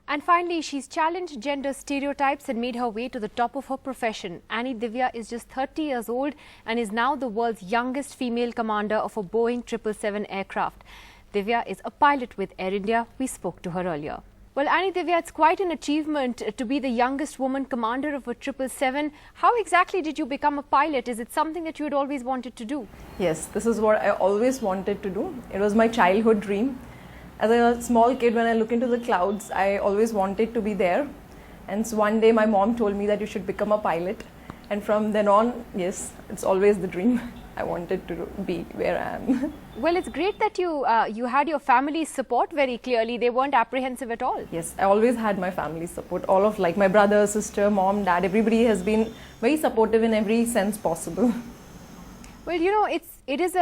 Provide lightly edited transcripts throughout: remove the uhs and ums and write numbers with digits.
And finally, she's challenged gender stereotypes and made her way to the top of her profession. Annie Divya is just 30 years old and is now the world's youngest female commander of a Boeing 777 aircraft. Divya is a pilot with Air India. We spoke to her earlier. Well, Annie Divya, it's quite an achievement to be the youngest woman commander of a 777. How exactly did you become a pilot? Is it something that you had always wanted to do? Yes, this is what I always wanted to do. It was my childhood dream. As a small kid, when I look into the clouds, I always wanted to be there. And so one day my mom told me that you should become a pilot. And from then on, yes, it's always the dream. I wanted to be where I am. Well, it's great that you had your family's support very clearly. They weren't apprehensive at all. Yes, I always had my family's support. All of my brother, sister, mom, dad, everybody has been very supportive in every sense possible. Well, you know, it is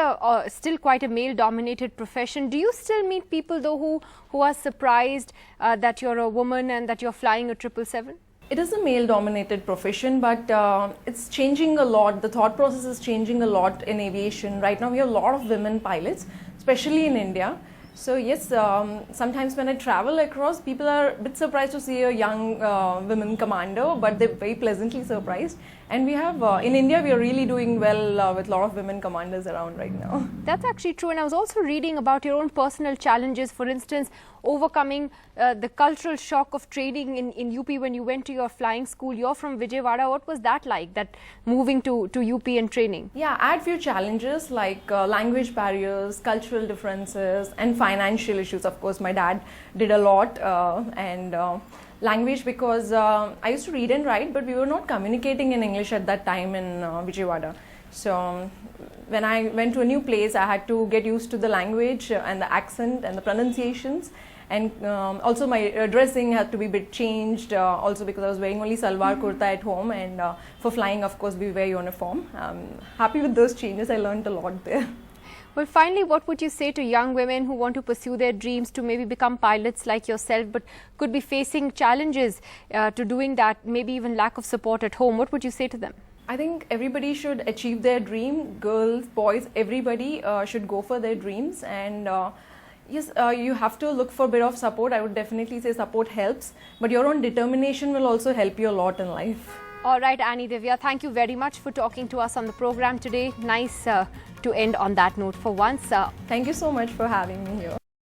still quite a male-dominated profession. Do you still meet people though who are surprised that you're a woman and that you're flying a 777? It is a male-dominated profession, but it's changing a lot. The thought process is changing a lot in aviation. Right now, we have a lot of women pilots, especially in India. So yes, sometimes when I travel across, people are a bit surprised to see a young women commander, but they're very pleasantly surprised. And we have, in India, we are really doing well with a lot of women commanders around right now. That's actually true. And I was also reading about your own personal challenges. For instance, overcoming the cultural shock of training in UP when you went to your flying school. You're from Vijayawada. What was that like, that moving to UP and training? Yeah, I had few challenges like language barriers, cultural differences, and financial issues. Of course, my dad did a lot language because I used to read and write, but we were not communicating in English at that time in Vijayawada. So when I went to a new place, I had to get used to the language and the accent and the pronunciations. And also my dressing had to be a bit changed, also because I was wearing only salwar kurta at home, and for flying, of course, we wear uniform. Happy with those changes. I learned a lot there. Well, finally, what would you say to young women who want to pursue their dreams to maybe become pilots like yourself, but could be facing challenges to doing that, maybe even lack of support at home? What would you say to them? I think everybody should achieve their dream. Girls, boys, everybody should go for their dreams. And yes, you have to look for a bit of support. I would definitely say support helps, but your own determination will also help you a lot in life. All right, Annie Divya, thank you very much for talking to us on the program today. Nice to end on that note for once. Thank you so much for having me here.